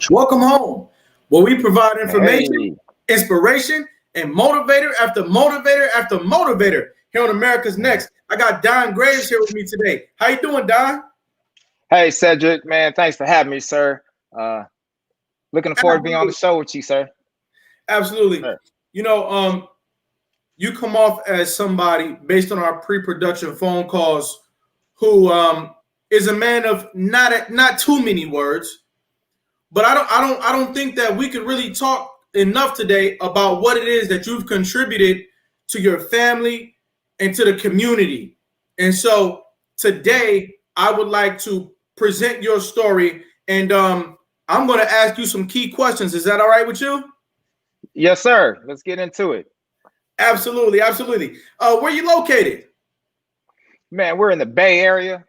Welcome home, where we provide information, inspiration, and motivator after motivator after motivator here on America's Next. I got Don Graves here with me today. How you doing, Don? Hey, Cedric, man, thanks for having me, sir. Looking forward to being on the show with you, sir. Absolutely. Sure. You know, you come off as somebody, based on our pre-production phone calls, who is a man of not too many words. But I don't think that we could really talk enough today about what it is that you've contributed to your family and to the community. And so today I would like to present your story, and I'm going to ask you some key questions. Is that all right with you? Yes, sir. Let's get into it. Absolutely, absolutely. Where you located? Man, we're in the Bay Area,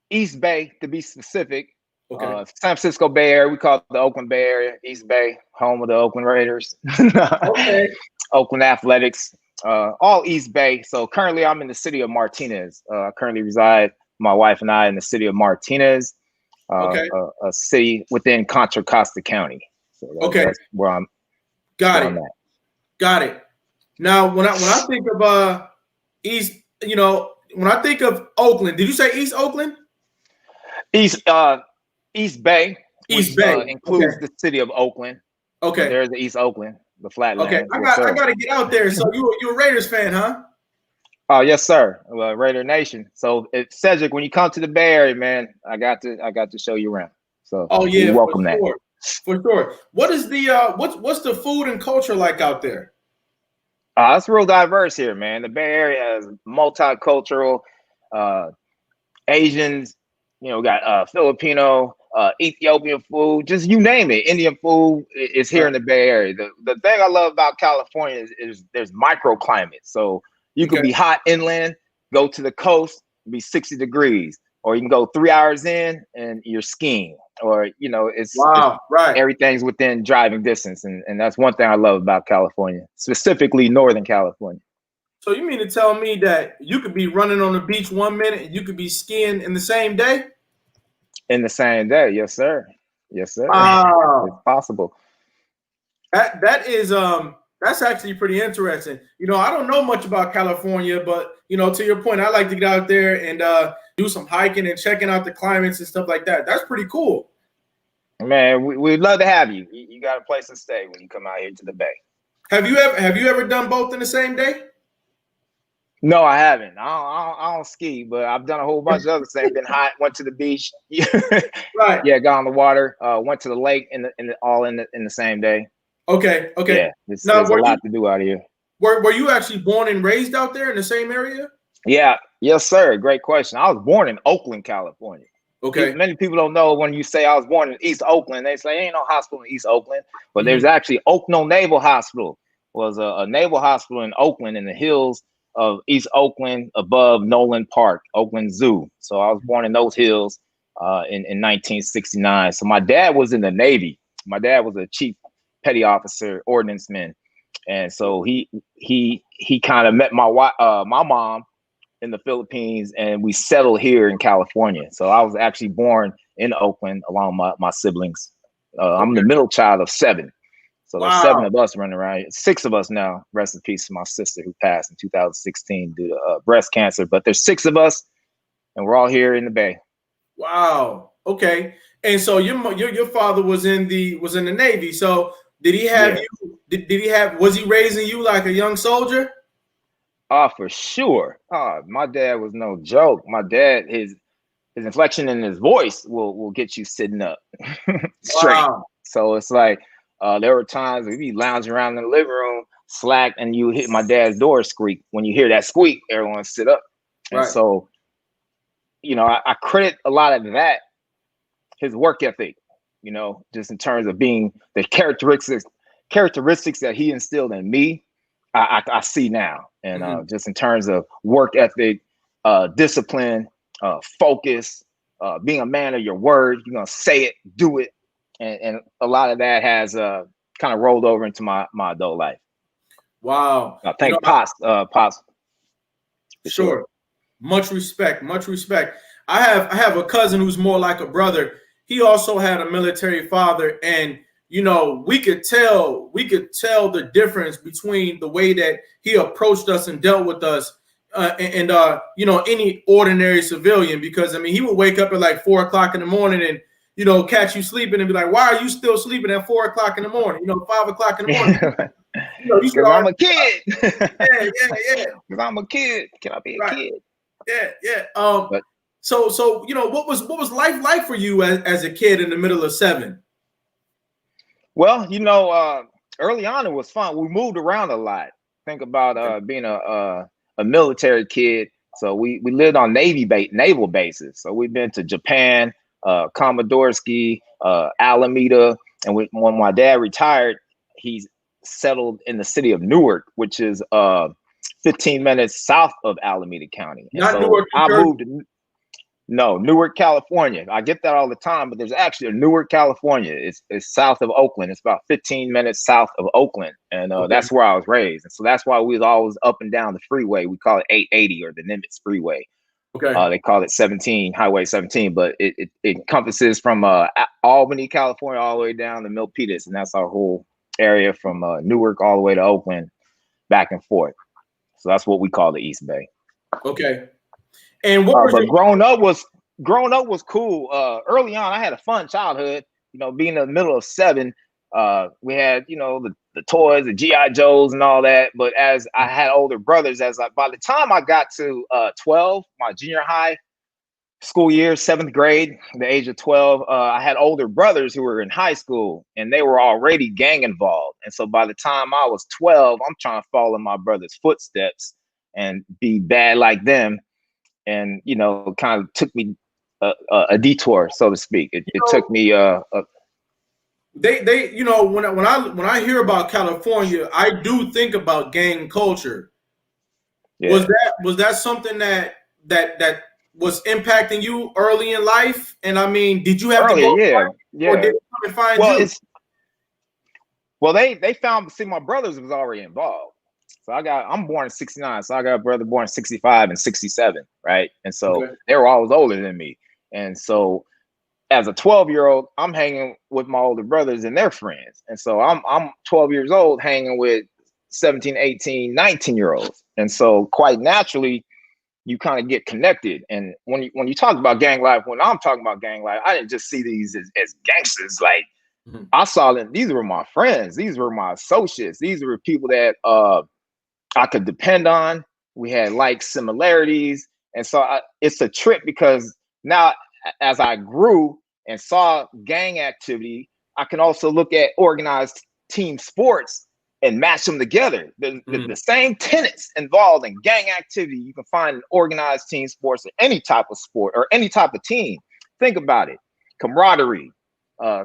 East Bay to be specific. Okay. San Francisco Bay Area, we call it the Oakland Bay Area, East Bay, home of the Oakland Raiders. Okay. Oakland Athletics, all East Bay. So currently I'm in the city of Martinez. I currently reside, my wife and I, in the city of Martinez, a city within Contra Costa County. So that's where I'm. Got it. Now, when I think of East, when I think of Oakland, did you say East Oakland? East Bay. East Bay includes the city of Oakland. Okay. So there's the East Oakland, the Flatland. Okay, I got to get out there. So you're a Raiders fan, huh? Oh yes, sir. Well, Raider Nation. So Cedric, when you come to the Bay Area, man, I got to show you around. So you're welcome that. For sure. What is the what's the food and culture like out there? It's real diverse here, man. The Bay Area has multicultural, Asians. We got Filipino, Ethiopian food, just you name it. Indian food is here in the Bay Area. The thing I love about California is there's microclimate. So you could be hot inland, go to the coast, be 60 degrees, or you can go 3 hours in and you're skiing, or it's everything's within driving distance, and that's one thing I love about California, specifically Northern California. So you mean to tell me that you could be running on the beach 1 minute and you could be skiing in the same day? In the same day, yes, sir. Yes, sir. Wow. It's possible. That's actually pretty interesting. I don't know much about California, but to your point, I like to get out there and do some hiking and checking out the climates and stuff like that. That's pretty cool. Man, we'd love to have you. You got a place to stay when you come out here to the Bay. Have you ever done both in the same day? No, I haven't. I don't ski, but I've done a whole bunch of other things. Been hot, went to the beach. Right. Yeah, got on the water. Went to the lake all in the same day. Okay. Yeah, there's a lot to do out here. Were you actually born and raised out there in the same area? Yeah. Yes, sir. Great question. I was born in Oakland, California. Okay. Many people don't know when you say I was born in East Oakland, they say ain't no hospital in East Oakland, but there's actually Oakland Naval Hospital. Was a naval hospital in Oakland in the hills of East Oakland, above Nolan Park, Oakland Zoo. So I was born in those hills in 1969. So my dad was in the Navy. My dad was a chief petty officer, ordnanceman, and so he kind of met my mom in the Philippines, and we settled here in California. So I was actually born in Oakland along my siblings. I'm the middle child of 7. So there's 7 of us running around. 6 of us now. Rest in peace to my sister who passed in 2016 due to breast cancer. But there's 6 of us, and we're all here in the Bay. Wow. Okay. And so your father was in the Navy. So did he have you? Was he raising you like a young soldier? For sure. My dad was no joke. My dad, his inflection in his voice will get you sitting up straight. Wow. So it's like. There were times we'd be lounging around in the living room, slack, and you hit my dad's door squeak. When you hear that squeak, everyone sit up. And so, I credit a lot of that, his work ethic. you know, just in terms of being the characteristics that he instilled in me, I see now. And just in terms of work ethic, discipline, focus, being a man of your word, you're gonna say it, do it. And a lot of that has kind of rolled over into my adult life. Wow. I thank Pops. Sure. Much respect. Much respect. I have a cousin who's more like a brother. He also had a military father, and you know, we could tell the difference between the way that he approached us and dealt with us and you know, any ordinary civilian, because I mean, he would wake up at like 4 o'clock in the morning and, you know, catch you sleeping and be like, why are you still sleeping at 4 o'clock in the morning? You know, 5 o'clock in the morning. You know, because I'm a kid. Yeah. Because I'm a kid. Can I be a kid? Yeah. So you know, what was life like for you as a kid in the middle of 7? Well, you know, early on it was fun. We moved around a lot. Think about being a military kid. So we lived on naval bases. So we've been to Japan, Komodorski, Alameda, and when my dad retired, he's settled in the city of Newark, which is 15 minutes south of Alameda County. And Not so Newark, I moved to Newark, California. I get that all the time, but there's actually a Newark, California. It's south of Oakland. It's about 15 minutes south of Oakland. And that's where I was raised. And so that's why we was always up and down the freeway. We call it 880 or the Nimitz Freeway. Okay. They call it Highway 17, but it encompasses from Albany, California, all the way down to Milpitas. And that's our whole area from Newark all the way to Oakland, back and forth. So that's what we call the East Bay. Okay. And what was growing up was cool. Early on, I had a fun childhood. You know, being in the middle of 7, we had, you know, the toys, the GI Joes, and all that. But as I had older brothers, by the time I got to 12, my junior high school year, 7th grade, the age of 12, I had older brothers who were in high school, and they were already gang involved. And so by the time I was 12, I'm trying to follow my brother's footsteps and be bad like them. And, you know, kind of took me a detour, so to speak. It took me they you know, when I hear about California, I do think about gang culture. Yeah. Was that something that was impacting you early in life? And I mean, did you have to go? Yeah. Or did they come and find you? They found. See, my brothers was already involved. So I'm born in 69. So I got a brother born in 65 and 67, right? And so they were always older than me. And so as a 12-year-old, I'm hanging with my older brothers and their friends. And so I'm 12 years old hanging with 17, 18, 19-year-olds. And so quite naturally, you kind of get connected. And when you talk about gang life, when I'm talking about gang life, I didn't just see these as gangsters. Like I saw them, these were my friends, these were my associates, these were people that I could depend on. We had like similarities. And so it's a trip, because now as I grew and saw gang activity, I can also look at organized team sports and match them together. The same tenets involved in gang activity you can find in organized team sports or any type of sport or any type of team. Think about it. Camaraderie,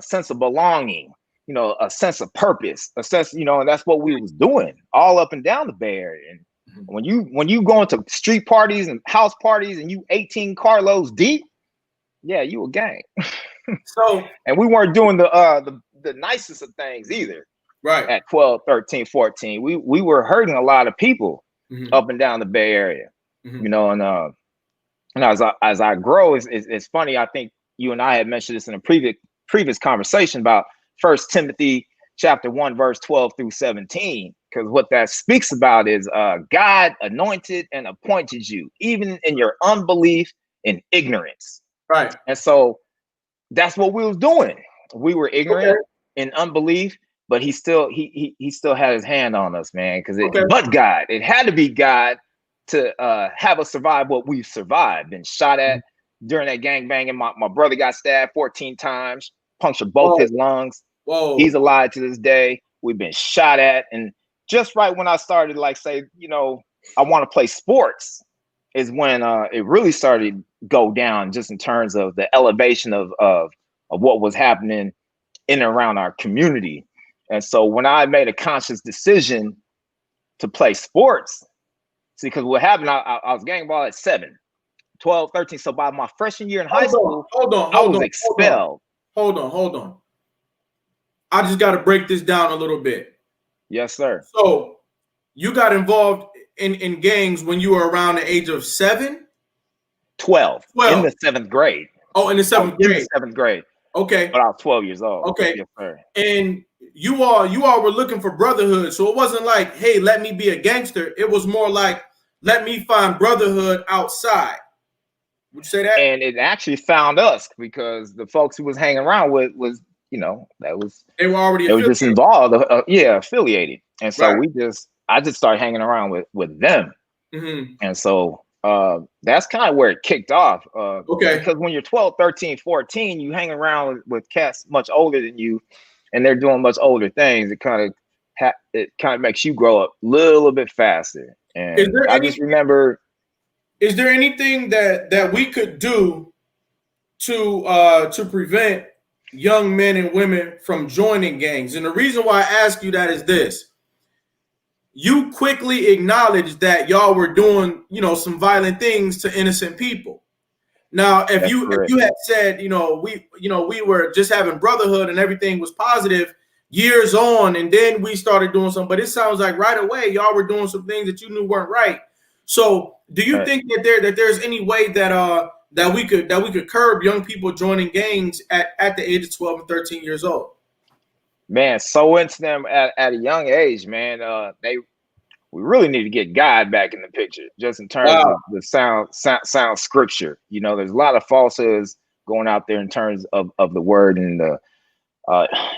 sense of belonging, you know, a sense of purpose, a sense, you know, and that's what we was doing all up and down the Bay Area. And when you go into street parties and house parties and you 18 carloads deep, yeah, you a gang. So, and we weren't doing the nicest of things either. Right. At 12, 13, 14, we were hurting a lot of people up and down the Bay Area. You know, and as I grow, it's funny. I think you and I had mentioned this in a previous conversation about 1 Timothy chapter 1, verse 12 through 17, because what that speaks about is God anointed and appointed you, even in your unbelief and ignorance. Right. And so that's what we was doing. We were ignorant in unbelief, but he still had his hand on us, man. Because but God, it had to be God to have us survive what we've survived. Been shot at during that gang banging. My brother got stabbed 14 times, punctured both his lungs. Whoa. He's alive to this day. We've been shot at. And just right when I started, like, say, you know, I want to play sports, is when it really started to go down, just in terms of the elevation of what was happening in and around our community. And so when I made a conscious decision to play sports, see, because what happened, I was gang ball at 7, 12, 13. So by my freshman year in high school, I was expelled. Hold on. I just got to break this down a little bit. Yes, sir. So you got involved in gangs when you were around the age of 7? 12. In the 7th grade. Oh, in the 7th grade. In the 7th grade. Okay. But I was 12 years old. Okay. Yes, sir. And you all were looking for brotherhood. So it wasn't like, hey, let me be a gangster. It was more like, let me find brotherhood outside. Would you say that? And it actually found us because the folks who was hanging around with was, they were already just involved, affiliated. And so I just started hanging around with them. Mm-hmm. And so that's kind of where it kicked off. Because when you're 12, 13, 14, you hang around with cats much older than you, and they're doing much older things. It kind of makes you grow up a little bit faster. And just remember. Is there anything that we could do to prevent young men and women from joining gangs? And the reason why I ask you that is this. You quickly acknowledged that y'all were doing, some violent things to innocent people. Now, if you had said, we were just having brotherhood and everything was positive years on, and then we started doing something, but it sounds like right away y'all were doing some things that you knew weren't right. So, do you think that there's any way that we could curb young people joining gangs at the age of 12 and 13 years old? Man, so into them at a young age, man. We really need to get God back in the picture, just in terms of the sound scripture. There's a lot of falsehoods going out there in terms of the word and the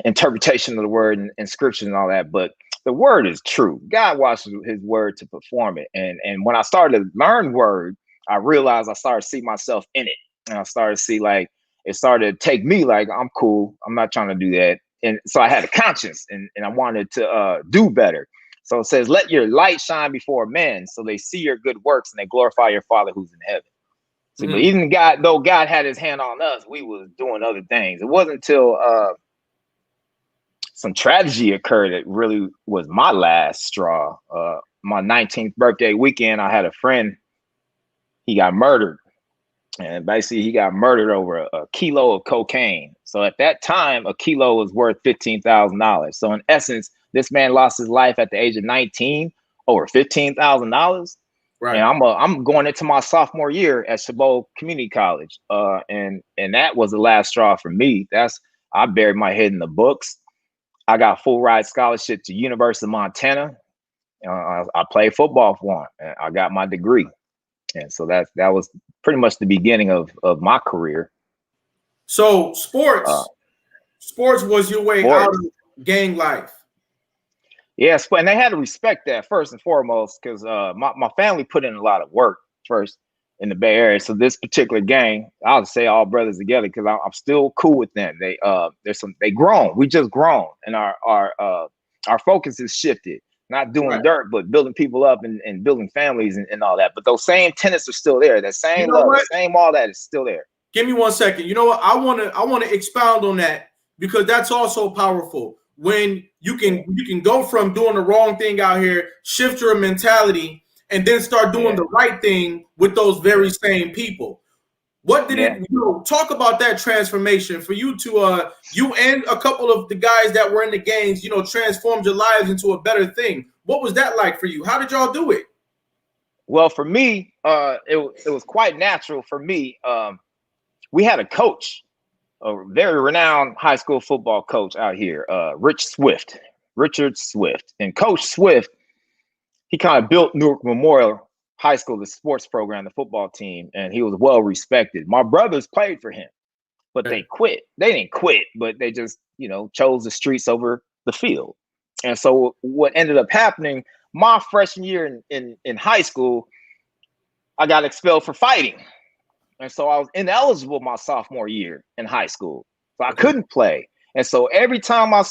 interpretation of the word and scripture and all that. But the word is true. God watches his word to perform it. And when I started to learn word, I realized I started to see myself in it. And I started to see it started to take me I'm cool. I'm not trying to do that. And so I had a conscience and I wanted to do better. So it says, let your light shine before men so they see your good works and they glorify your Father who's in heaven. See, but even though God had his hand on us, we was doing other things. It wasn't until some tragedy occurred that really was my last straw. My 19th birthday weekend, I had a friend, he got murdered. And basically he got murdered over a kilo of cocaine. So at that time, a kilo was worth $15,000. So in essence, this man lost his life at the age of 19 over $15,000. Right. And I'm going into my sophomore year at Chabot Community College. And that was the last straw for me. I buried my head in the books. I got full ride scholarship to University of Montana. I played football for them and I got my degree. And so that was pretty much the beginning of my career. So sports was your way out of gang life. Yes, and they had to respect that first and foremost because my family put in a lot of work first in the Bay Area. So this particular gang, I'll say all brothers together because I'm still cool with them. They grown. We just grown, and our focus is shifted. Not doing dirt, but building people up and building families and all that. But those same tenets are still there. That same love, same all that is still there. Give me 1 second. You know what? I want to expound on that because that's also powerful. When you can go from doing the wrong thing out here, shift your mentality, and then start doing the right thing with those very same people. What did it talk about that transformation for you to you and a couple of the guys that were in the gangs, transformed your lives into a better thing? What was that like for you? How did y'all do it? Well, for me, it was quite natural for me. We had a coach, a very renowned high school football coach out here, Richard Swift. And Coach Swift, he kind of built Newark Memorial High School, the sports program, the football team, and he was well respected. My brothers played for him, but they quit. They didn't quit, but they just, chose the streets over the field. And so what ended up happening, my freshman year in high school, I got expelled for fighting. And so I was ineligible my sophomore year in high school. So I couldn't play. And so every time I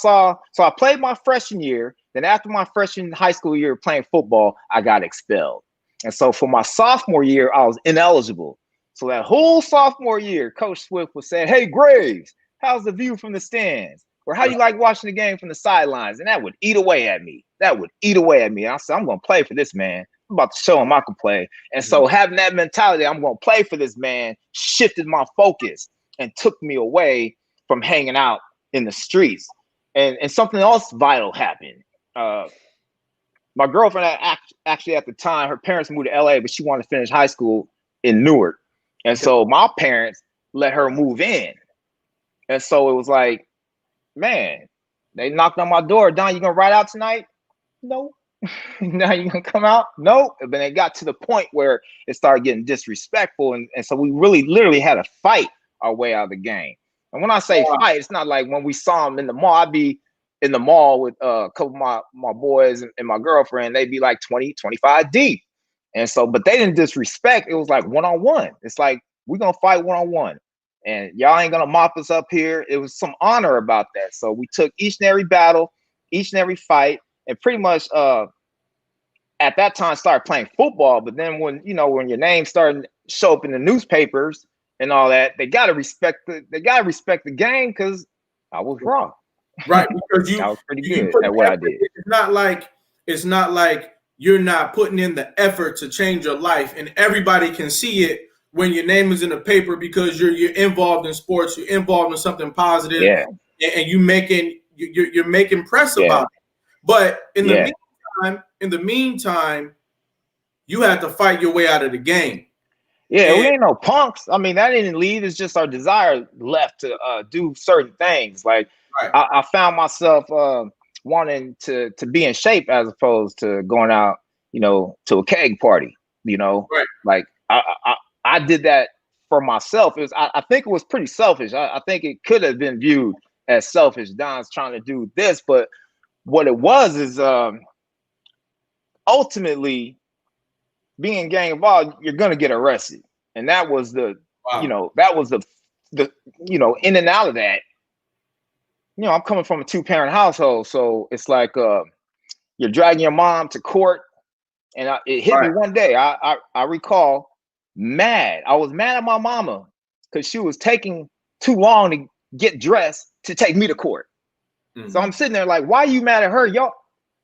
played my freshman year, then after my freshman high school year playing football, I got expelled. And so for my sophomore year, I was ineligible. So that whole sophomore year, Coach Swift was saying, "Hey, Graves, how's the view from the stands? Or how you like watching the game from the sidelines? And that would eat away at me. I said, I'm going to play for this man. I'm about to show him I can play. And so having that mentality, I'm going to play for this man, shifted my focus and took me away from hanging out in the streets. And something else vital happened. My girlfriend actually at the time, her parents moved to LA, but she wanted to finish high school in Newark. And so my parents let her move in. And so it was like, man, they knocked on my door. Don, you gonna ride out tonight? No. Now you gonna come out? No. But it got to the point where it started getting disrespectful. And so we really literally had to fight our way out of the game. And when I say fight, it's not like when we saw them in the mall. I'd be in the mall with a couple of my boys and my girlfriend. They'd be like 20, 25 deep. And so, but they didn't disrespect. It was like one-on-one. It's like, we're going to fight one-on-one. And y'all ain't going to mop us up here. It was some honor about that. So we took each and every battle, each and every fight, and pretty much at that time started playing football. But then when your name started to show up in the newspapers and all that, they got to respect the game because I was wrong. Right, because I was pretty good at what I did. It's not like you're not putting in the effort to change your life, and everybody can see it when your name is in the paper because you're involved in sports, you're involved in something positive, and you're making press about it. But in the meantime, you had to fight your way out of the game. Yeah, we ain't no punks. I mean, that didn't leave. It's just our desire left to do certain things. Like I found myself wanting to be in shape as opposed to going out, to a keg party. Like I did that for myself. I think it was pretty selfish. I think it could have been viewed as selfish. Don's trying to do this, but what it was is ultimately being gang involved, you're gonna get arrested, and that was the in and out of that. I'm coming from a 2-parent household, so it's like you're dragging your mom to court, and it hit me one day. I recall I was mad at my mama because she was taking too long to get dressed to take me to court. So I'm sitting there like, why are you mad at her? Y'all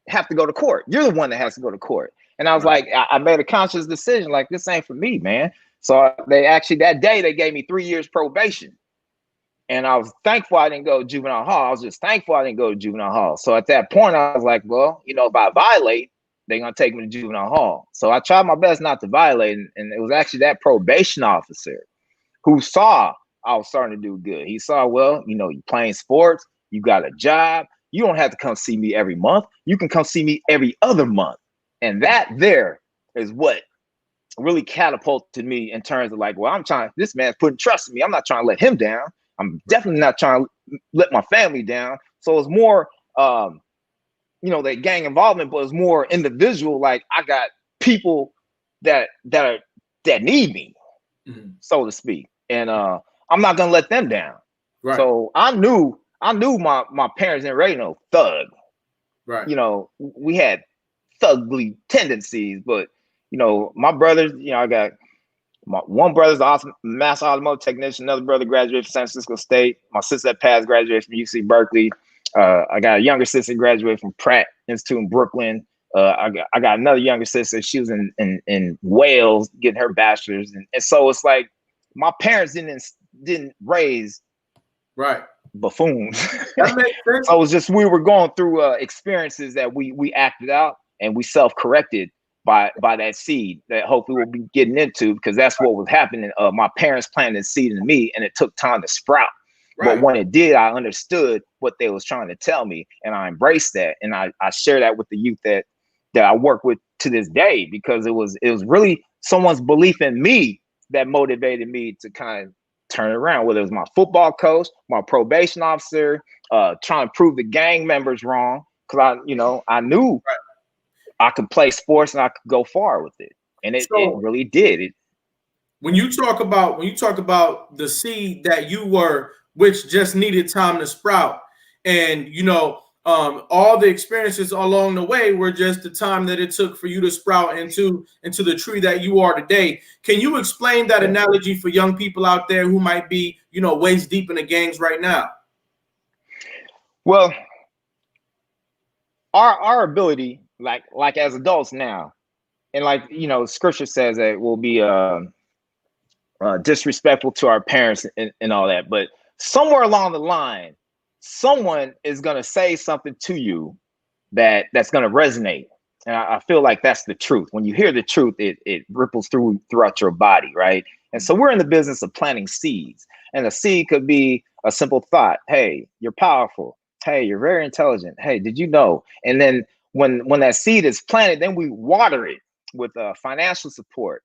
have to go to court. You're the one that has to go to court. And I was like, I made a conscious decision, like, this ain't for me, man. So that day they gave me 3 years probation. And I was thankful I didn't go to juvenile hall. I was just thankful I didn't go to juvenile hall. So at that point, I was like, well, if I violate, they're going to take me to juvenile hall. So I tried my best not to violate. And it was actually that probation officer who saw I was starting to do good. He saw, well, you're playing sports, you got a job. You don't have to come see me every month. You can come see me every other month. And that there is what really catapulted me in terms of like, well, this man's putting trust in me. I'm not trying to let him down. I'm definitely not trying to let my family down. So it's more, that gang involvement, but it's more individual. Like I got people that need me, so to speak. And I'm not going to let them down. Right. So I knew my parents didn't really know thug. Right. We had thugly tendencies, but my brothers, I got one brother's awesome master automotive technician, another brother graduated from San Francisco State, my sister that passed graduated from UC Berkeley. I got a younger sister graduated from Pratt Institute in Brooklyn. I got another younger sister, she was in Wales getting her bachelor's, and so it's like my parents didn't raise buffoons. That makes sense. So it was just we were going through experiences that we acted out and we self-corrected by that seed that hopefully we'll be getting into, because that's what was happening. My parents planted seed in me and it took time to sprout. But when it did, I understood what they was trying to tell me, and I embraced that, and I share that with the youth that I work with to this day, because it was really someone's belief in me that motivated me to kind of turn it around, whether it was my football coach, my probation officer, trying to prove the gang members wrong, because I knew I could play sports and I could go far with it, and it really did. When you talk about the seed that you were, which just needed time to sprout, and all the experiences along the way were just the time that it took for you to sprout into the tree that you are today. Can you explain that analogy for young people out there who might be waist deep in the gangs right now? Well, our ability, like as adults now, and like, you know, scripture says that we'll be disrespectful to our parents and all that, but somewhere along the line, someone is gonna say something to you that's gonna resonate. And I feel like that's the truth. When you hear the truth, it ripples throughout your body, right? And so we're in the business of planting seeds. And a seed could be a simple thought. Hey, you're powerful. Hey, you're very intelligent. Hey, did you know? And then when that seed is planted, then we water it with financial support,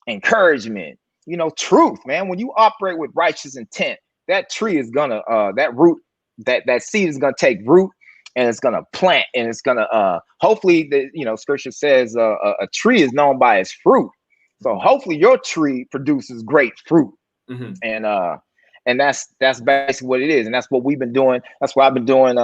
encouragement, you know, truth, man. When you operate with righteous intent, that tree is gonna that root, that seed is gonna take root, and it's gonna plant, and it's gonna hopefully, the, you know, scripture says a tree is known by its fruit. So hopefully your tree produces great fruit. Mm-hmm. And that's basically what it is, and that's what we've been doing. That's what I've been doing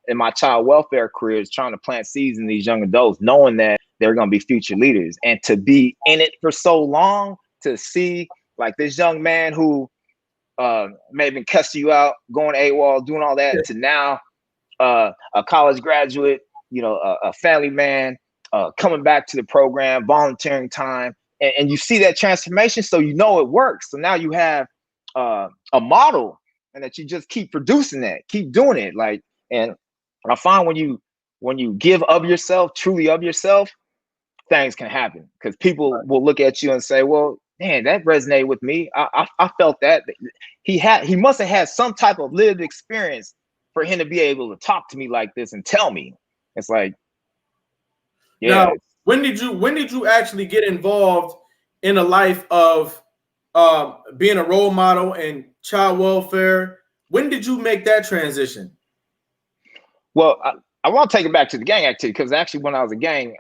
in my child welfare career, is trying to plant seeds in these young adults, knowing that they're going to be future leaders, and to be in it for so long, to see like this young man who may have been cussing you out, going AWOL, doing all that, to now a college graduate, you know, a family man, coming back to the program, volunteering time, and you see that transformation, so you know it works. So now you have a model, and that you just keep producing that, keep doing it. Like, and I find when you give of yourself, truly of yourself, things can happen, because people will look at you and say, well, man, that resonated with me. I felt that. He must have had some type of lived experience for him to be able to talk to me like this and tell me. It's like, yeah. Now, when did you actually get involved in the life of being a role model and child welfare? When did you make that transition? Well, I want to take it back to the gang activity, because actually when I was a gang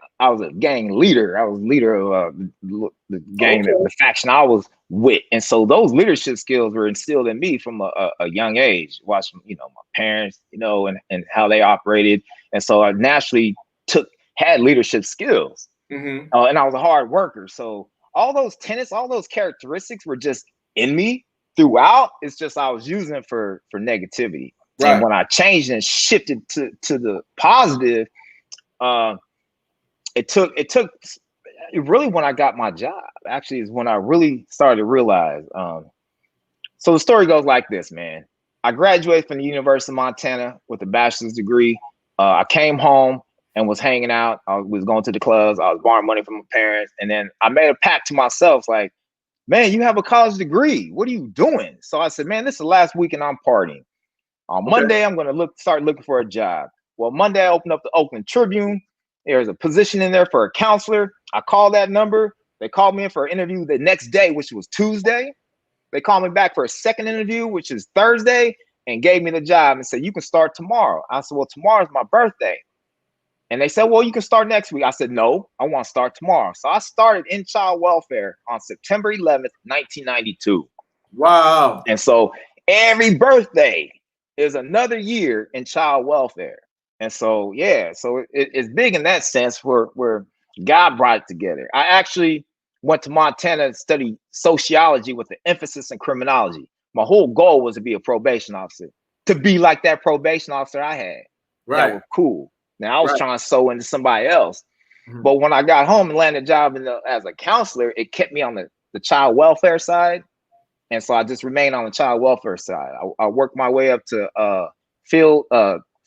leader. I was leader of the gang, okay, the faction I was with. And so those leadership skills were instilled in me from a young age, watching, you know, my parents, you know, and how they operated. And so I naturally had leadership skills. Mm-hmm. And I was a hard worker. So all those tenets, all those characteristics were just in me throughout. It's just I was using it for negativity. Right. And when I changed and shifted to the positive, it took really, when I got my job, actually, is when I really started to realize. So the story goes like this, man. I graduated from the University of Montana with a bachelor's degree. I came home and was hanging out. I was going to the clubs. I was borrowing money from my parents. And then I made a pact to myself, like, man, you have a college degree. What are you doing? So I said, man, this is the last weekend I'm partying. On Monday, I'm going to start looking for a job. Well, Monday, I opened up the Oakland Tribune. There's a position in there for a counselor. I called that number. They called me in for an interview the next day, which was Tuesday. They called me back for a second interview, which is Thursday, and gave me the job and said, you can start tomorrow. I said, well, tomorrow's my birthday. And they said, well, you can start next week. I said, no, I want to start tomorrow. So I started in child welfare on September 11th, 1992. Wow. And so every birthday is another year in child welfare. And so, yeah, so it's big in that sense, where God brought it together. I actually went to Montana to study sociology with an emphasis in criminology. My whole goal was to be a probation officer, to be like that probation officer I had. Right. That was cool. Now I was trying to sew into somebody else. Mm-hmm. But when I got home and landed a job as a counselor, it kept me on the child welfare side. And so I just remained on the child welfare side. I worked my way up to field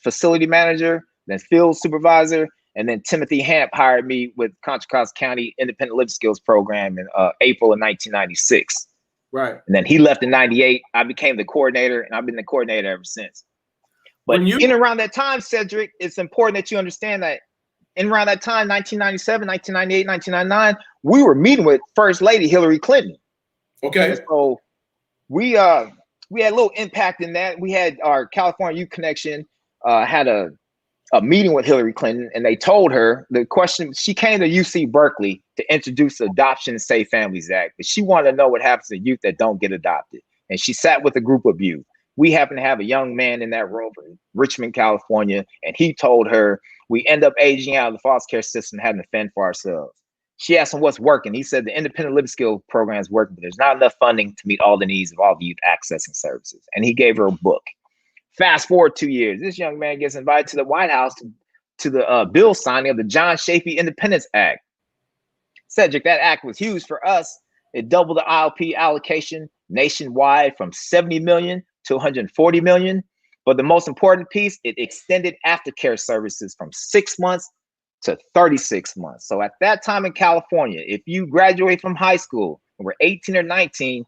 facility manager, then field supervisor, and then Timothy Hamp hired me with Contra Costa County Independent Living Skills Program in April of 1996. Right. And then he left in 98. I became the coordinator, and I've been the coordinator ever since. But in around that time, Cedric, it's important that you understand that in around that time, 1997, 1998, 1999, we were meeting with First Lady Hillary Clinton. Okay. And so we had a little impact in that. We had our California Youth Connection had a meeting with Hillary Clinton, and they told her the question. She came to UC Berkeley to introduce the Adoption and Safe Families Act, but she wanted to know what happens to youth that don't get adopted. And she sat with a group of youth. We happened to have a young man in that room from Richmond, California, and he told her we end up aging out of the foster care system, having to fend for ourselves. She asked him what's working. He said the independent living skills program is working, but there's not enough funding to meet all the needs of all the youth accessing services. And he gave her a book, Fast forward 2 years, this young man gets invited to the White House to the bill signing of the John Chafee Independence Act. Cedric, that act was huge for us. It doubled the ILP allocation nationwide from 70 million to 140 million. But the most important piece, it extended aftercare services from 6 months to 36 months. So at that time in California, if you graduate from high school and were 18 or 19,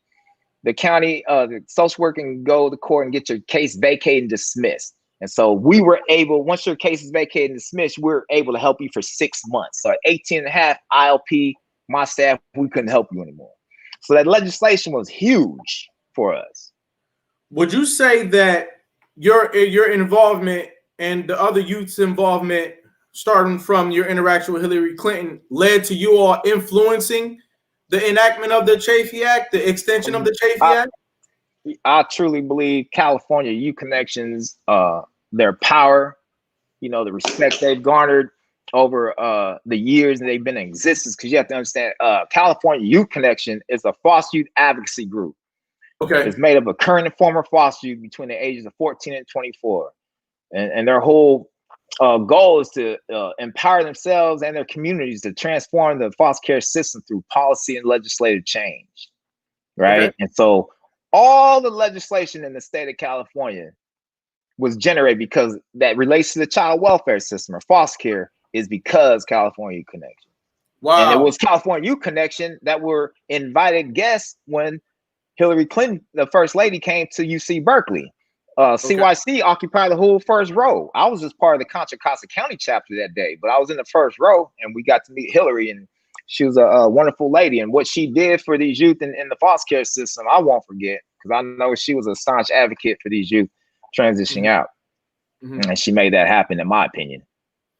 the county, the social worker can go to court and get your case vacated and dismissed. And so we were able, once your case is vacated and dismissed, we're able to help you for 6 months. So at 18 and a half, ILP, my staff, we couldn't help you anymore. So that legislation was huge for us. Would you say that your involvement and the other youth's involvement, starting from your interaction with Hillary Clinton, led to you all influencing the enactment of the Chafee Act, the extension of the Chafee Act? I truly believe California Youth Connections, their power, the respect they've garnered over the years that they've been in existence, because you have to understand, California Youth Connection is a foster youth advocacy group. Okay. It's made up of current and former foster youth between the ages of 14 and 24. And their whole goal is to empower themselves and their communities to transform the foster care system through policy and legislative change, right? Okay. And so all the legislation in the state of California was generated because that relates to the child welfare system or foster care is because California Youth Connection. Wow. And it was California Youth Connection that were invited guests when Hillary Clinton, the first lady, came to UC Berkeley. CYC occupied the whole first row. I was just part of the Contra Costa County chapter that day, but I was in the first row and we got to meet Hillary, and she was a wonderful lady. And what she did for these youth in the foster care system, I won't forget, because I know she was a staunch advocate for these youth transitioning out. And she made that happen, in my opinion.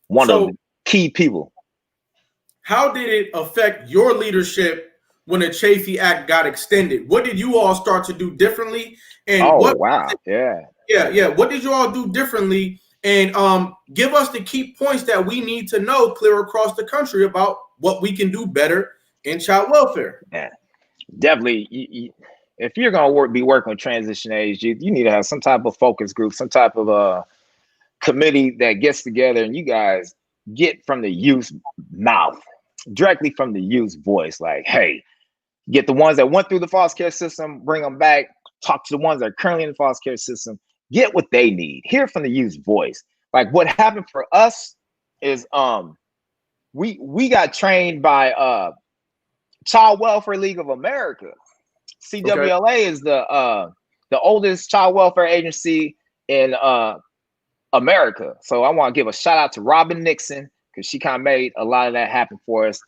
One of the key people. How did it affect your leadership when the Chafee Act got extended? What did you all start to do differently? And wow. Yeah. What did you all do differently? And give us the key points that we need to know clear across the country about what we can do better in child welfare. Yeah, definitely. If you're going to be working with transition age youth, you need to have some type of focus group, some type of committee that gets together and you guys get from the youth's mouth, directly from the youth's voice. Like, hey, get the ones that went through the foster care system, bring them back, talk to the ones that are currently in the foster care system, get what they need, hear from the youth's voice. Like what happened for us is we got trained by Child Welfare League of America. CWLA is the oldest child welfare agency in America. So I want to give a shout out to Robin Nixon, because she kind of made a lot of that happen for us.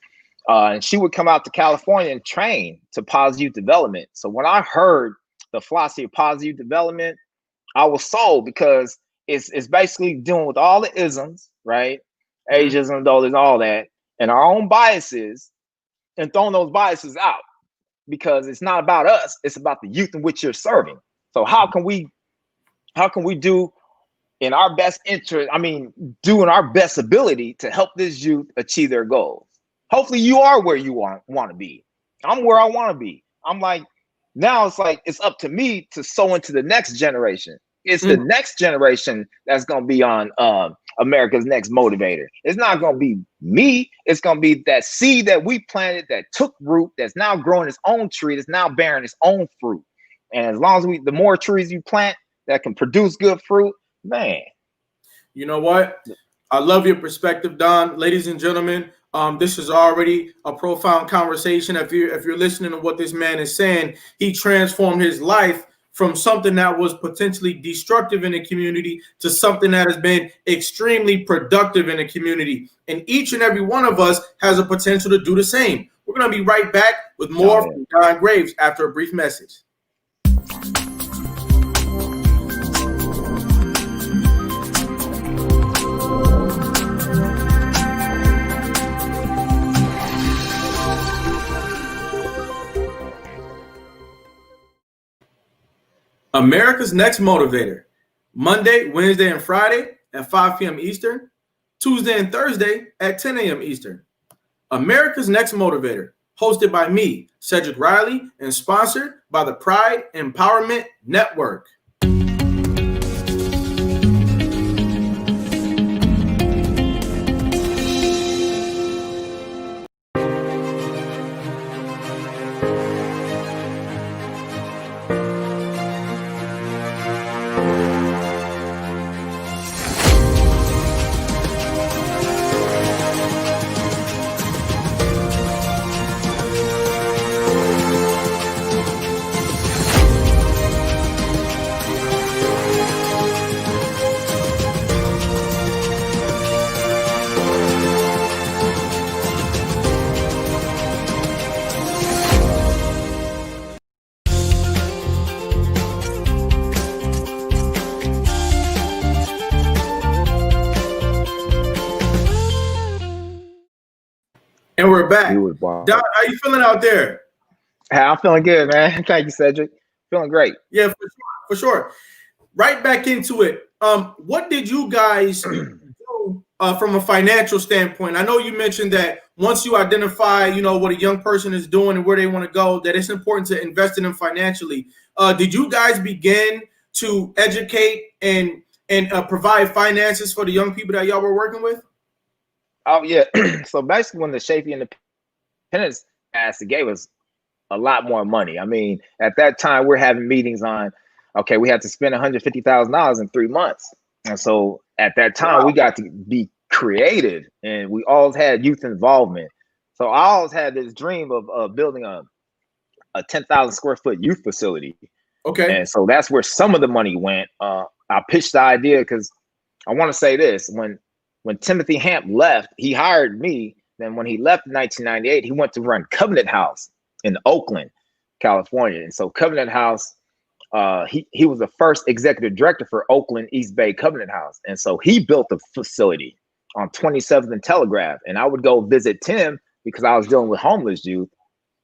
And she would come out to California and train to positive youth development. So when I heard the philosophy of positive youth development, I was sold, because it's basically dealing with all the isms, right? Ageism, and all that, and our own biases, and throwing those biases out, because it's not about us, it's about the youth in which you're serving. So how can we do in our best interest, do in our best ability to help this youth achieve their goals? Hopefully you are where you want to be. I'm where I want to be. I'm like, now it's like, it's up to me to sow into the next generation. It's the next generation that's going to be on America's Next Motivator. It's not going to be me. It's going to be that seed that we planted that took root, that's now growing its own tree, that's now bearing its own fruit. And as long as the more trees you plant that can produce good fruit, man. You know what? I love your perspective, Don. Ladies and gentlemen, this is already a profound conversation. If you're listening to what this man is saying, he transformed his life from something that was potentially destructive in the community to something that has been extremely productive in the community. And each and every one of us has a potential to do the same. We're going to be right back with more from Don Graves after a brief message. America's Next Motivator, Monday, Wednesday, and Friday at 5 p.m. Eastern, Tuesday and Thursday at 10 a.m. Eastern. America's Next Motivator, hosted by me, Cedric Riley, and sponsored by the Pride Empowerment Network. And we're back. We was wild. Don, how you feeling out there? Hey, I'm feeling good, man. Thank you, Cedric. Feeling great. Yeah, for sure. Right back into it. What did you guys do from a financial standpoint? I know you mentioned that once you identify, what a young person is doing and where they want to go, that it's important to invest in them financially. Did you guys begin to educate and provide finances for the young people that y'all were working with? Oh yeah. So basically, when the Shapey Independence passed, it gave us a lot more money. I mean, at that time, we're having meetings on, okay, we had to spend $150,000 in 3 months. And so at that time, we got to be creative, and we always had youth involvement. So I always had this dream of building a 10,000 square foot youth facility. Okay. And so that's where some of the money went. I pitched the idea because I want to say this. When Timothy Hamp left, he hired me. Then when he left in 1998, he went to run Covenant House in Oakland, California. And so Covenant House, he was the first executive director for Oakland East Bay Covenant House. And so he built a facility on 27th and Telegraph. And I would go visit Tim because I was dealing with homeless youth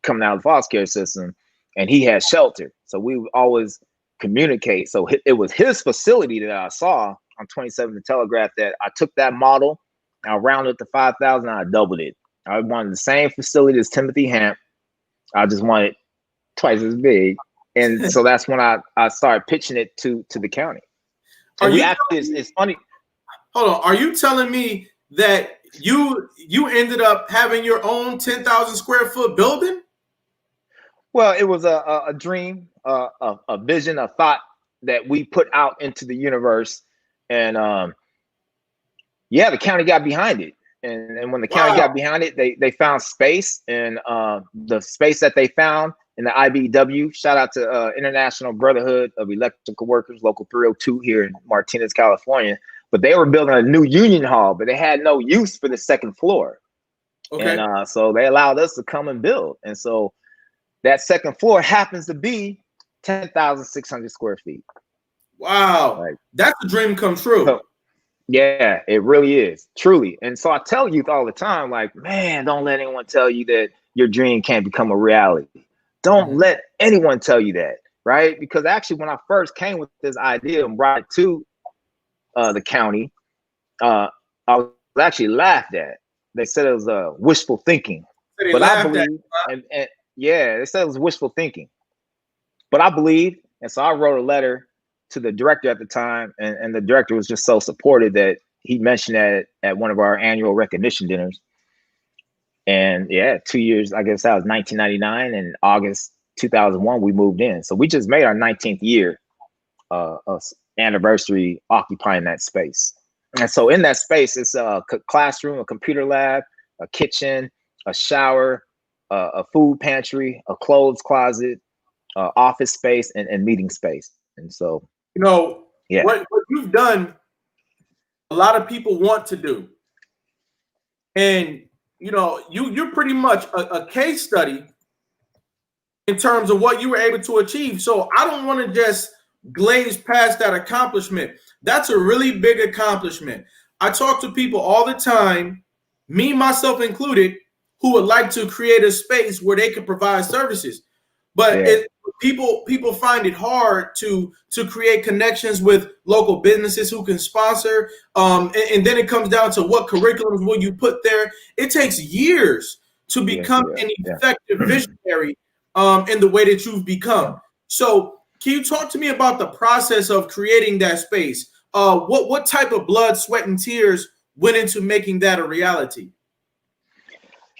coming out of the foster care system, and he had shelter. So we would always communicate. So it was his facility that I saw on 27th and Telegraph that I took that model, I rounded it to 5,000, I doubled it. I wanted the same facility as Timothy Hamp. I just wanted twice as big. And so that's when I started pitching it to the county. And it's funny. Hold on. Are you telling me that you ended up having your own 10,000 square foot building? Well, it was a dream, a vision, a thought that we put out into the universe. And the county got behind it. And when the county got behind it, they found space. And the space that they found in the IBW, shout out to International Brotherhood of Electrical Workers, Local 302 here in Martinez, California. But they were building a new union hall, but they had no use for the second floor. Okay. And so they allowed us to come and build. And so that second floor happens to be 10,600 square feet. Wow. That's a dream come true. So, yeah, it really is, truly. And so I tell youth all the time, like, man, don't let anyone tell you that your dream can't become a reality. Don't let anyone tell you that, right? Because actually, when I first came with this idea and brought it to the county, I was actually laughed at. They said it was wishful thinking. But I believe, they said it was wishful thinking. But I believe, and so I wrote a letter to the director at the time, and the director was just so supportive that he mentioned that at one of our annual recognition dinners. And 2 years, I guess that was 1999, and August 2001, we moved in. So we just made our 19th year anniversary occupying that space. And so in that space, it's a classroom, a computer lab, a kitchen, a shower, a food pantry, a clothes closet, office space, and meeting space. And so, what you've done, a lot of people want to do. And, you're pretty much a case study in terms of what you were able to achieve. So I don't want to just glaze past that accomplishment. That's a really big accomplishment. I talk to people all the time, me, myself included, who would like to create a space where they can provide services. But people find it hard to create connections with local businesses who can sponsor. And then it comes down to what curriculums will you put there. It takes years to become an effective visionary in the way that you've become. So can you talk to me about the process of creating that space? What type of blood, sweat, and tears went into making that a reality?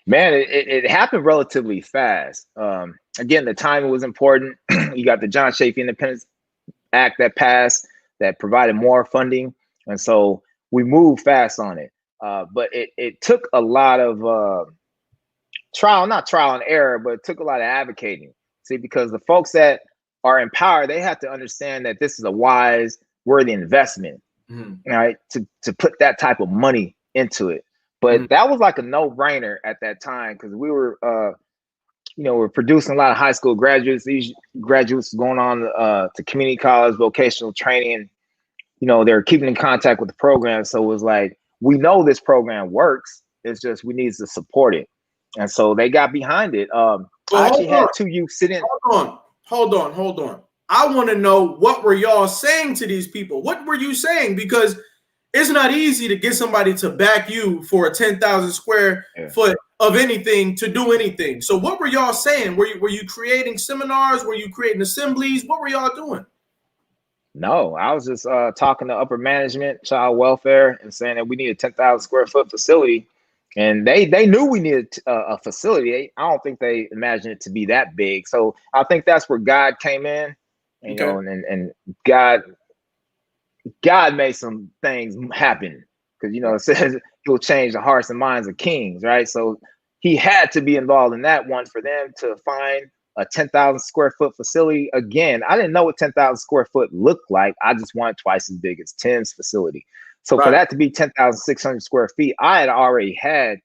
Man, it happened relatively fast. Again, the timing was important. You got the John Shafee Independence Act that passed that provided more funding. And so we moved fast on it. But it took a lot of not trial and error, but it took a lot of advocating. See, because the folks that are in power, they have to understand that this is a wise, worthy investment, right? To put that type of money into it. But that was like a no-brainer at that time because we were, we're producing a lot of high school graduates. These graduates going on to community college, vocational training. They're keeping in contact with the program. So it was like, we know this program works. It's just we need to support it. And so they got behind it. I Well, actually had two youth sit in. Hold on. I want to know, what were y'all saying to these people? What were you saying? Because it's not easy to get somebody to back you for a 10,000 square foot of anything to do anything. So what were y'all saying? Were you creating seminars? Were you creating assemblies? What were y'all doing? No, I was just talking to upper management, child welfare, and saying that we need a 10,000 square foot facility. And they knew we needed a facility. I don't think they imagined it to be that big. So I think that's where God came in, you know, and God made some things happen, because, you know, it says he'll change the hearts and minds of kings, right? So he had to be involved in that one for them to find a 10,000 square foot facility. Again, I didn't know what 10,000 square foot looked like. I just wanted twice as big as Tim's facility. So for that to be 10,600 square feet, I had already had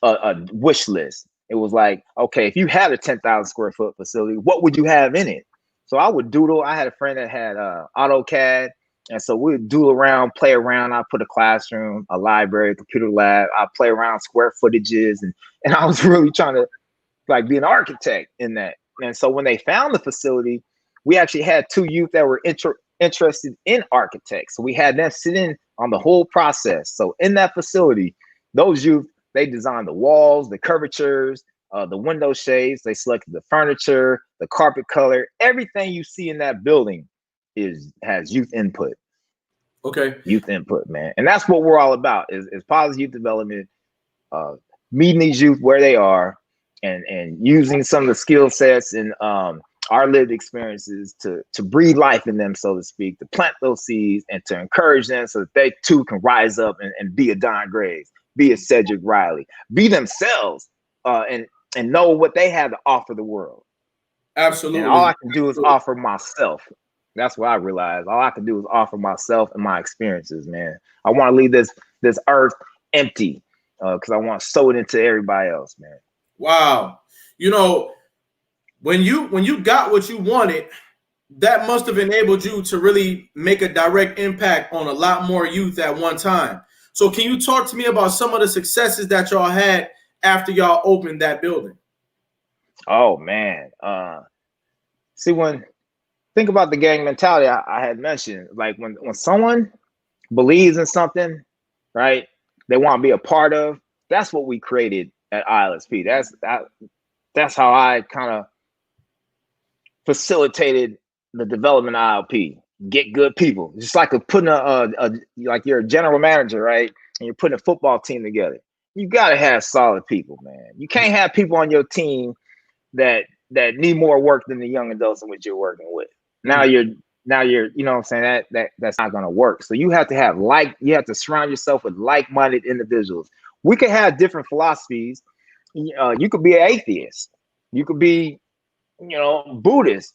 a wish list. It was like, okay, if you had a 10,000 square foot facility, what would you have in it? So I would doodle. I had a friend that had AutoCAD. And so we would doodle around, play around. I put a classroom, a library, a computer lab. I play around square footages. And I was really trying to like be an architect in that. And so when they found the facility, we actually had two youth that were interested in architects. So we had them sit in on the whole process. So in that facility, those youth, they designed the walls, the curvatures, the window shades. They selected the furniture, the carpet color. Everything you see in that building has youth input. Okay. Youth input, man. And that's what we're all about is positive youth development, meeting these youth where they are, and using some of the skill sets and our lived experiences to breathe life in them, so to speak, to plant those seeds and to encourage them so that they too can rise up and be a Don Graves, be a Cedric Riley, be themselves, and know what they have to offer the world. Absolutely. And all I can do is offer myself. That's what I realized. All I can do is offer myself and my experiences, man. I want to leave this earth empty because I want to sow it into everybody else, man. Wow. You know, when you got what you wanted, that must have enabled you to really make a direct impact on a lot more youth at one time. So can you talk to me about some of the successes that y'all had after y'all opened that building? Oh, man. Think about the gang mentality I had mentioned. Like when someone believes in something, right, they want to be a part of, that's what we created at ILSP. That's how I kind of facilitated the development of ILP. Get good people. Just like putting like you're a general manager, right? And you're putting a football team together. You got to have solid people, man. You can't have people on your team that need more work than the young adults in which you're working with. Now you're, you know what I'm saying? That's not going to work. So you have to surround yourself with like-minded individuals. We can have different philosophies. You could be an atheist. You could be, Buddhist.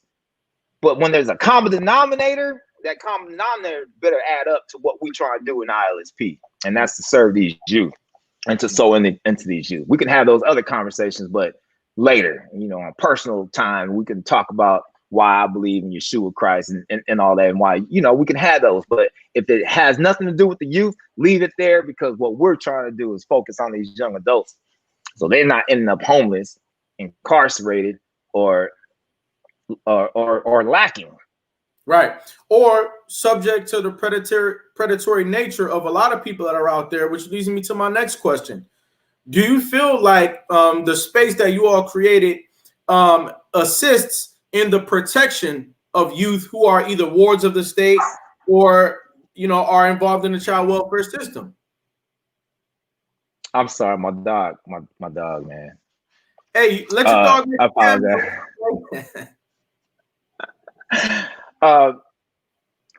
But when there's a common denominator, that common denominator better add up to what we try to do in ILSP. And that's to serve these youth and to sow into these youth. We can have those other conversations, but later, on personal time, we can talk about why I believe in Yeshua Christ and all that, and why, we can have those. But if it has nothing to do with the youth, leave it there, because what we're trying to do is focus on these young adults so they're not ending up homeless, incarcerated, or lacking. Right. Or subject to the predatory nature of a lot of people that are out there, which leads me to my next question. Do you feel like the space that you all created assists in the protection of youth who are either wards of the state or, are involved in the child welfare system? I'm sorry, my dog, man. Hey, let your dog. I apologize.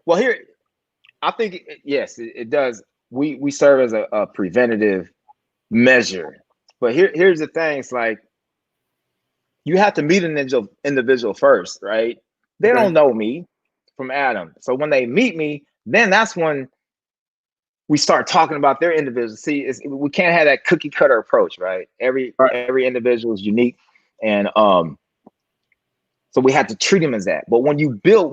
Well, here, I think, yes, it does. We serve as a preventative measure. But here's the thing. It's like, you have to meet an individual first, right? They don't know me from Adam. So when they meet me, then that's when we start talking about their individual. See, we can't have that cookie cutter approach, right? Every individual is unique. And so we have to treat them as that. But when you go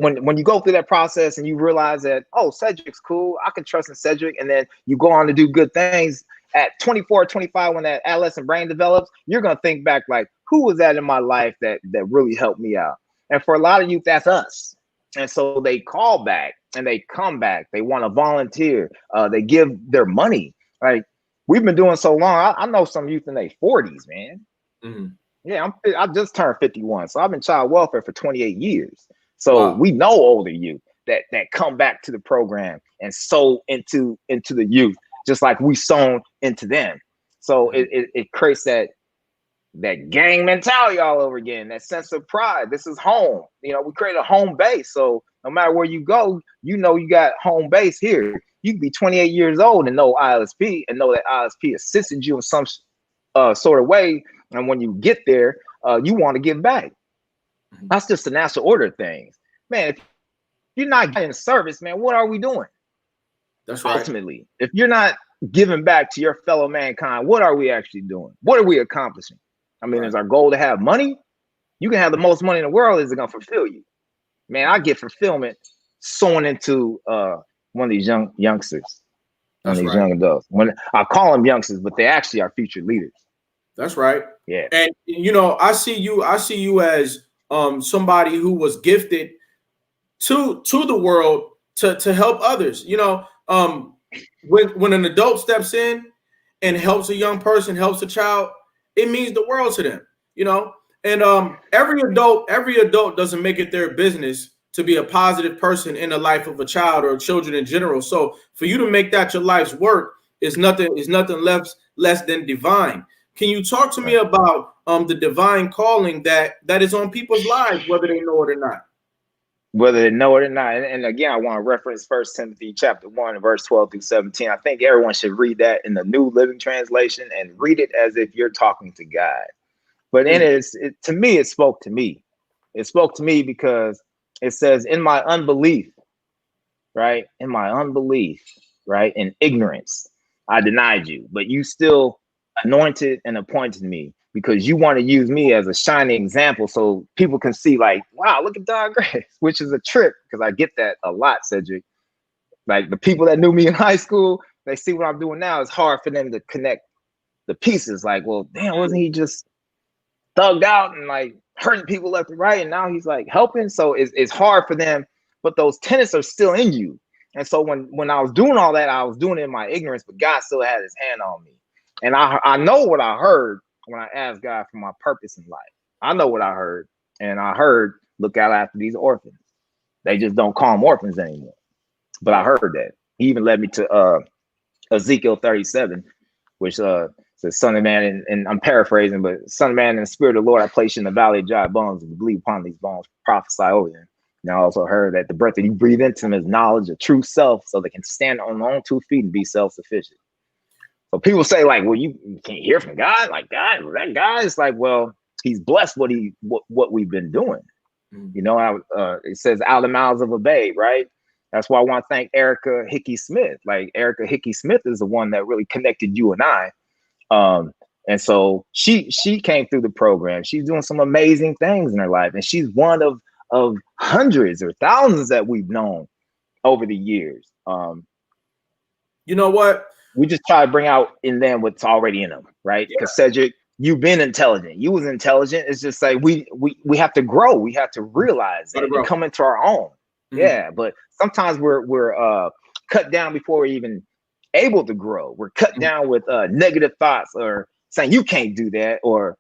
through that process and you realize that, oh, Cedric's cool, I can trust in Cedric, and then you go on to do good things, at 24, 25, when that adolescent brain develops, you're going to think back like, who was that in my life that really helped me out? And for a lot of youth, that's us. And so they call back and they come back. They want to volunteer. They give their money. Like, we've been doing so long. I know some youth in their 40s, man. Mm-hmm. Yeah, I just turned 51. So I've been child welfare for 28 years. So we know older youth that come back to the program and sow into the youth, just like we sown into them. So it creates that gang mentality all over again, that sense of pride. This is home. You know, we create a home base. So no matter where you go, you know you got home base here. You can be 28 years old and know ILSP and know that ILSP assisted you in some sort of way. And when you get there, you want to give back. That's just the natural order of things. Man, if you're not getting service, man, what are we doing? That's right. Ultimately, if you're not giving back to your fellow mankind, what are we actually doing? What are we accomplishing? I mean, is our goal to have money? You can have the most money in the world. Is it going to fulfill you? Man, I get fulfillment sowing into one of these youngsters, one of these young adults. When I call them youngsters, but they actually are future leaders. That's right. Yeah. And you know, I see you as somebody who was gifted to the world to help others. You know, when an adult steps in and helps a young person, helps a child, it means the world to them, you know. And every adult doesn't make it their business to be a positive person in the life of a child or children in general. So for you to make that your life's work is nothing less than divine. Can you talk to me about the divine calling that is on people's lives, whether they know it or not? Whether they know it or not. And again, I want to reference 1 Timothy chapter 1, verse 12 through 17. I think everyone should read that in the New Living Translation and read it as if you're talking to God. But in it, to me, it spoke to me. It spoke to me because it says, in my unbelief, right? In my unbelief, right? In ignorance, I denied you, but you still anointed and appointed me because you want to use me as a shining example so people can see like, wow, look at Don Grace, which is a trip because I get that a lot, Cedric. Like the people that knew me in high school, they see what I'm doing now. It's hard for them to connect the pieces. Like, well, damn, wasn't he just thugged out and like hurting people left and right? And now he's like helping. So it's hard for them, but those tenets are still in you. And so when I was doing all that, I was doing it in my ignorance, but God still had his hand on me. And I know what I heard when I asked God for my purpose in life. I know what I heard. And I heard, look out after these orphans. They just don't call them orphans anymore. But I heard that. He even led me to Ezekiel 37, which says, Son of man, and I'm paraphrasing, but Son of man, in the spirit of the Lord, I place you in the valley of dry bones, and believe upon these bones, prophesy over them. And I also heard that the breath that you breathe into them is knowledge of true self, so they can stand on their own 2 feet and be self-sufficient. So people say, like, well, you can't hear from God, like God, that guy is like, well, he's blessed what we've been doing. You know, it says out of the mouths of a babe, right? That's why I want to thank Erica Hickey Smith. Like Erica Hickey Smith is the one that really connected you and I. And so she came through the program. She's doing some amazing things in her life, and she's one of hundreds or thousands that we've known over the years. You know what? We just try to bring out in them what's already in them, right? Because Cedric, you've been intelligent. You was intelligent. It's just like we have to grow. We have to realize it and come into our own. Yeah, but sometimes we're cut down before we're even able to grow. We're cut down with negative thoughts or saying you can't do that, or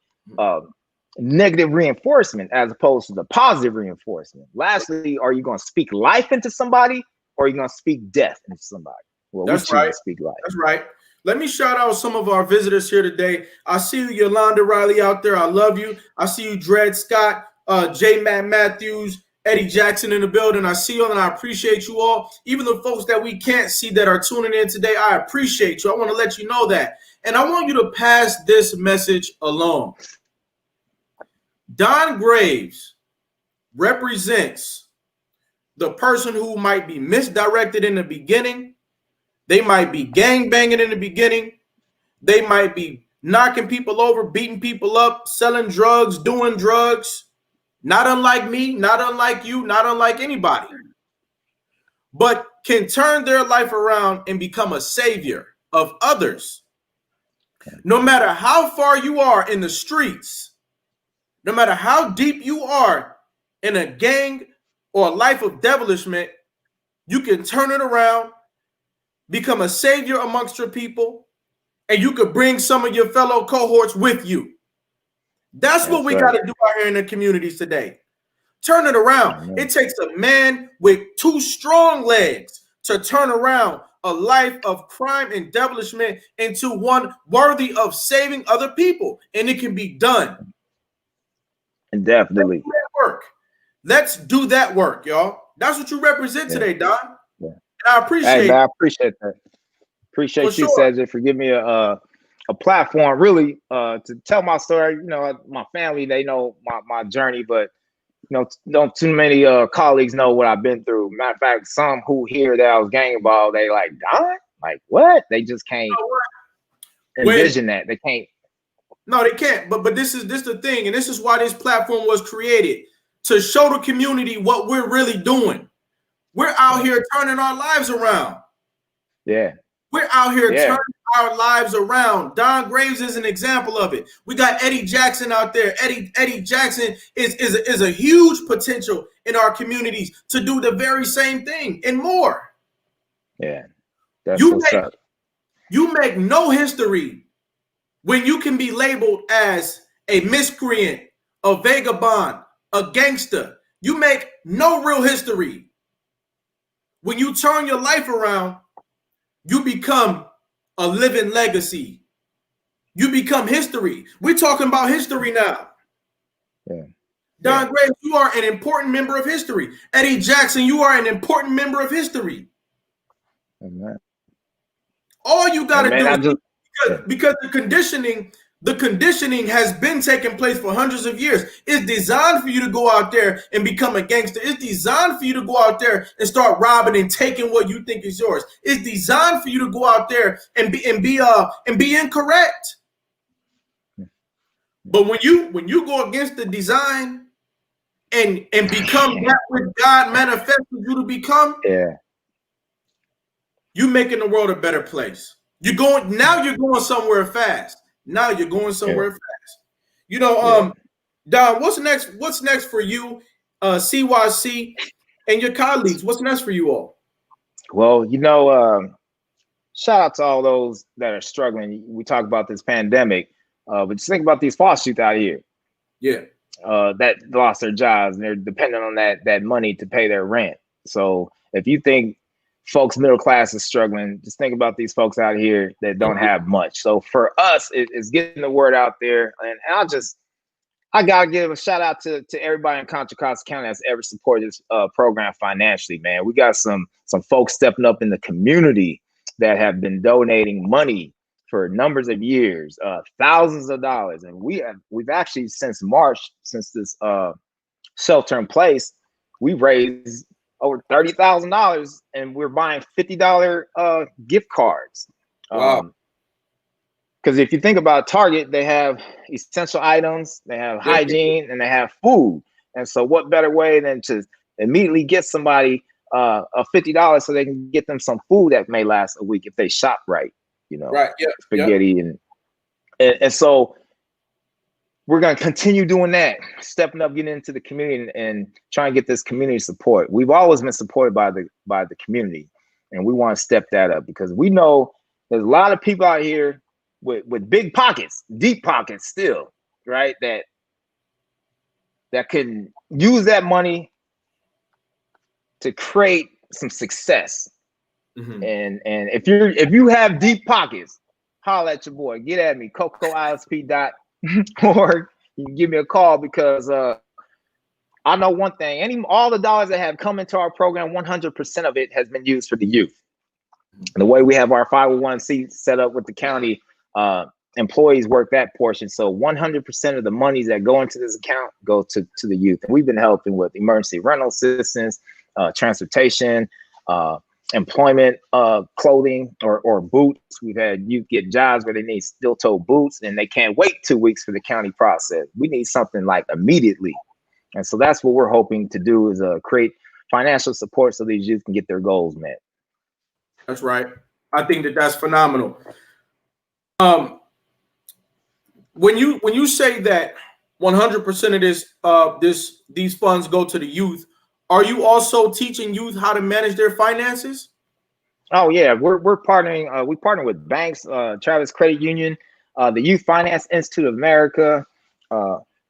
negative reinforcement as opposed to the positive reinforcement. Lastly, are you going to speak life into somebody, or are you going to speak death into somebody? Well, that's right. Speak life. That's right. Let me shout out some of our visitors here today. I see you, Yolanda Riley, out there. I love you. I see you, Dred Scott, J. Matt Matthews, Eddie Jackson in the building. I see you, and I appreciate you all. Even the folks that we can't see that are tuning in today, I appreciate you. I want to let you know that. And I want you to pass this message along. Don Graves represents the person who might be misdirected in the beginning. They might be gang banging in the beginning. They might be knocking people over, beating people up, selling drugs, doing drugs. Not unlike me, not unlike you, not unlike anybody. But can turn their life around and become a savior of others No matter how far you are in the streets, no matter how deep you are in a gang or a life of devilishment, you can turn it around, become a savior amongst your people, and you could bring some of your fellow cohorts with you. That's what we got to do out here in the communities today. Turn it around. It takes a man with 2 strong legs to turn around a life of crime and devilishment into one worthy of saving other people. And it can be done. Definitely. Let's do that work, y'all. That's what you represent today, Don. Yeah. And I appreciate I appreciate that. Appreciate you, Cedric, for giving me a platform really to tell my story. You know, my family, they know my journey, but you know, don't too many colleagues know what I've been through. Matter of fact, some who hear that I was gang involved, they like, Don? Like what? They just can't envision that. They can't. No, they can't. But this is the thing, and this is why this platform was created, to show the community what we're really doing. We're out here turning our lives around. Yeah. We're out here turning our lives around. Don Graves is an example of it. We got Eddie Jackson out there. Eddie Jackson is a huge potential in our communities to do the very same thing and more. Yeah. That's what's up. You make no history when you can be labeled as a miscreant, a vagabond, a gangster. You make no real history. When you turn your life around, you become a living legacy. You become history. We're talking about history now. Yeah. Don Graves, you are an important member of history. Eddie Jackson, you are an important member of history. Amen. All you got to do is because the conditioning has been taking place for hundreds of years. It's designed for you to go out there and become a gangster. It's designed for you to go out there and start robbing and taking what you think is yours. It's designed for you to go out there and be incorrect. But when you go against the design and become that which God manifested you to become, you're making the world a better place. You're going somewhere fast. Now you're going somewhere fast. You know, Don, what's next? What's next for you, CYC, and your colleagues? What's next for you all? Well, you know, shout out to all those that are struggling. We talk about this pandemic, but just think about these false youth out here. Yeah. That lost their jobs and they're dependent on that money to pay their rent. So if you think folks middle class is struggling, just think about these folks out here that don't have much. So for us, it's getting the word out there. And I gotta give a shout out to everybody in Contra Costa County that's ever supported this program financially, man. We got some folks stepping up in the community that have been donating money for numbers of years, thousands of dollars. And we've actually since March, since this shelter in place, we've raised over $30,000 and we're buying $50 gift cards. Wow. Because if you think about Target, they have essential items, they have hygiene, and they have food. And so what better way than to immediately get somebody a $50 so they can get them some food that may last a week if they shop right, you know, spaghetti. And so we're going to continue doing that, stepping up, getting into the community and trying to get this community support. We've always been supported by the community, and we want to step that up because we know there's a lot of people out here with big pockets, deep pockets still, right? That can use that money to create some success. Mm-hmm. And if you have deep pockets, holler at your boy, get at me, cocoisp.org. You can give me a call because I know one thing, all the dollars that have come into our program, 100% of it has been used for the youth. And the way we have our 501c set up with the county, employees work that portion. So 100% of the monies that go into this account go to the youth. And we've been helping with emergency rental assistance, transportation, employment, clothing or boots. We've had youth get jobs where they need steel-toe boots and they can't wait 2 weeks for the county process. We need something like immediately. And so that's what we're hoping to do is create financial support so these youth can get their goals met. That's right. I think that's phenomenal. when you say that 100% of these funds go to the youth, are you also teaching youth how to manage their finances? Oh yeah, we're partnering. We partner with banks, Travis Credit Union, the Youth Finance Institute of America,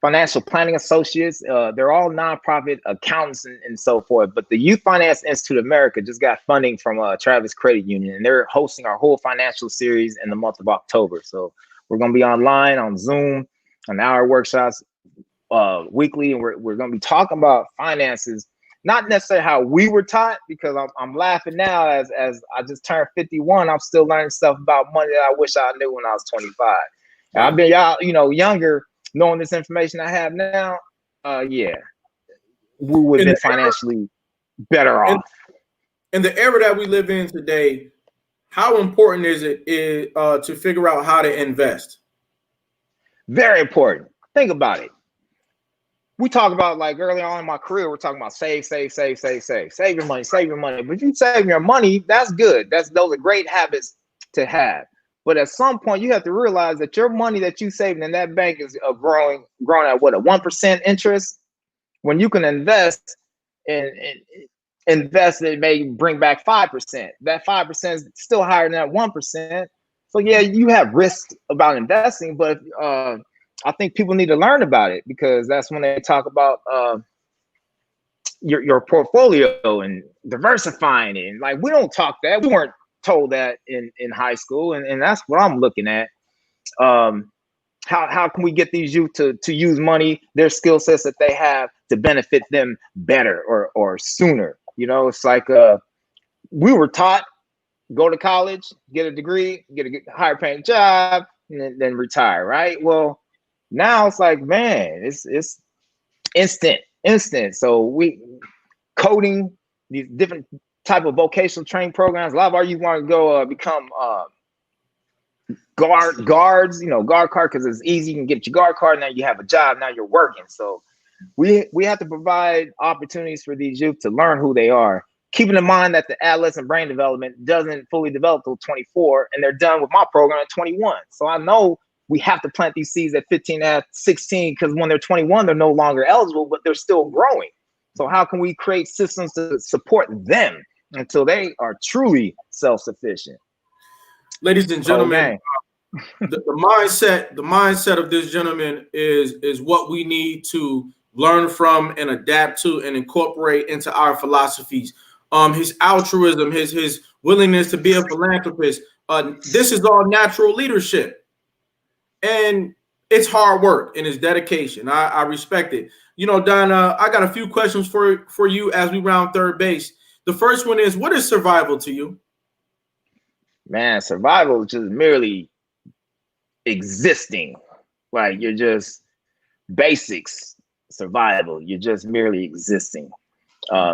Financial Planning Associates. They're all nonprofit accountants and so forth. But the Youth Finance Institute of America just got funding from Travis Credit Union, and they're hosting our whole financial series in the month of October. So we're going to be online on Zoom, on our workshops weekly, and we're going to be talking about finances. Not necessarily how we were taught, because I'm laughing now as I just turned 51. I'm still learning stuff about money that I wish I knew when I was 25. And I've been younger, knowing this information I have now. Yeah, we would have been financially better off. In the era that we live in today, how important is it to figure out how to invest? Very important. Think about it. We talk about, like, early on in my career, we're talking about save your money. But if you save your money, that's good. Those are great habits to have. But at some point, you have to realize that your money that you saving in that bank is growing at what, a 1% interest? When you can invest and invest, it may bring back 5%. That 5% is still higher than that 1%. So yeah, you have risks about investing, but I think people need to learn about it, because that's when they talk about your portfolio and diversifying it. And like, we don't talk that. We weren't told that in high school, and that's what I'm looking at. How can we get these youth to use money, their skill sets that they have, to benefit them better or sooner? You know, it's like we were taught, go to college, get a degree, get a higher paying job, and then retire, right? Well, now it's like, man, it's instant. So we coding, these different type of vocational training programs. A lot of our youth want to go become guards, guard card, because it's easy. You can get your guard card. Now you have a job. Now you're working. So we have to provide opportunities for these youth to learn who they are, keeping in mind that the adolescent brain development doesn't fully develop till 24, and they're done with my program at 21. So I know we have to plant these seeds at 15, at 16, because when they're 21, they're no longer eligible, but they're still growing. So how can we create systems to support them until they are truly self-sufficient? Ladies and gentlemen, the mindset of this gentleman is what we need to learn from and adapt to and incorporate into our philosophies. His altruism, his willingness to be a philanthropist. This is all natural leadership. And it's hard work and it's dedication. I respect it. Don, I got a few questions for you as we round third base. The first one is, what is survival to you? Man, survival is just merely existing. Like, you're just basics survival. You're just merely existing.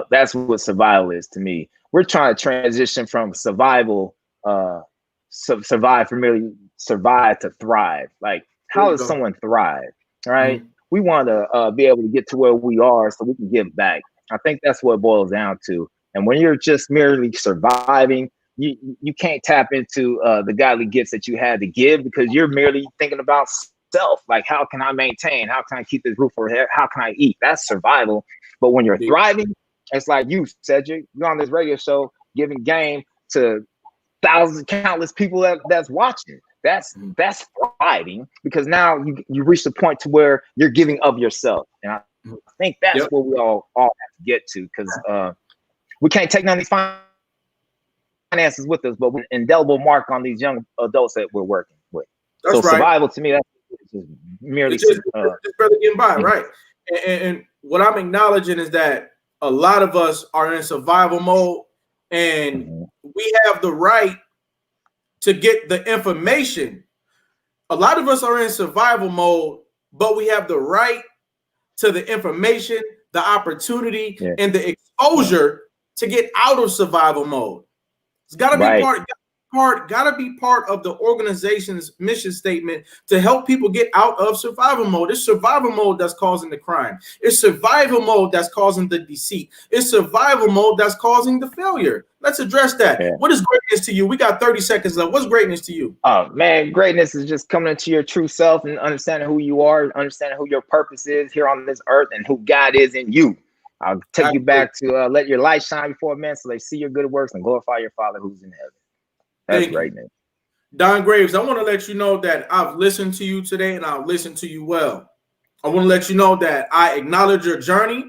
That's what survival is to me. We're trying to transition from survival, survive to thrive. Like, how does someone thrive? Right? Mm-hmm. We want to be able to get to where we are so we can give back. I think that's what it boils down to. And when you're just merely surviving, you can't tap into the godly gifts that you had to give, because you're merely thinking about self. Like, how can I maintain? How can I keep this roof over here? How can I eat? That's survival. But when you're thriving, it's like you, Cedric, you're on this radio show giving game to thousands, countless people that's watching. That's thriving, because now you reach the point to where you're giving of yourself. And I think that's what we all have to get to, because we can't take none of these finances with us, but with an indelible mark on these young adults that we're working with. That's so right. Survival to me, that's just merely just barely getting by, right? And what I'm acknowledging is that a lot of us are in survival mode, and we have the right to get the information. A lot of us are in survival mode, but we have the right to the information, the opportunity, and the exposure to get out of survival mode. It's got to be part of gotta be part of the organization's mission statement to help people get out of survival mode. It's survival mode that's causing the crime. It's survival mode that's causing the deceit. It's survival mode that's causing the failure. Let's address that. Yeah. What is greatness to you? We got 30 seconds left. What's greatness to you? Oh man, greatness is just coming into your true self and understanding who you are, understanding who your purpose is here on this earth and who God is in you. I'll take you back to let your light shine before men so they see your good works and glorify your Father who's in heaven. That's greatness. Don Graves, I want to let you know that I've listened to you today and I've listened to you well. I want to let you know that I acknowledge your journey.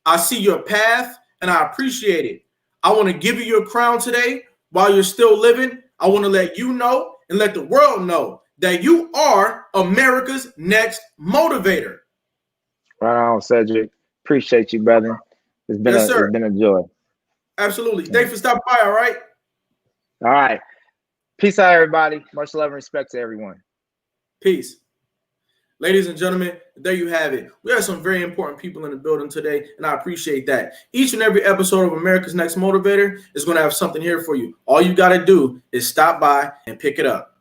I see your path and I appreciate it. I want to give you your crown today while you're still living. I want to let you know and let the world know that you are America's next motivator. Right on, Cedric. Appreciate you, brother. It's been a joy. Absolutely. Thanks for stopping by, all right? All right. Peace out, everybody. Much love and respect to everyone. Peace. Ladies and gentlemen, there you have it. We have some very important people in the building today, and I appreciate that. Each and every episode of America's Next Motivator is going to have something here for you. All you got to do is stop by and pick it up.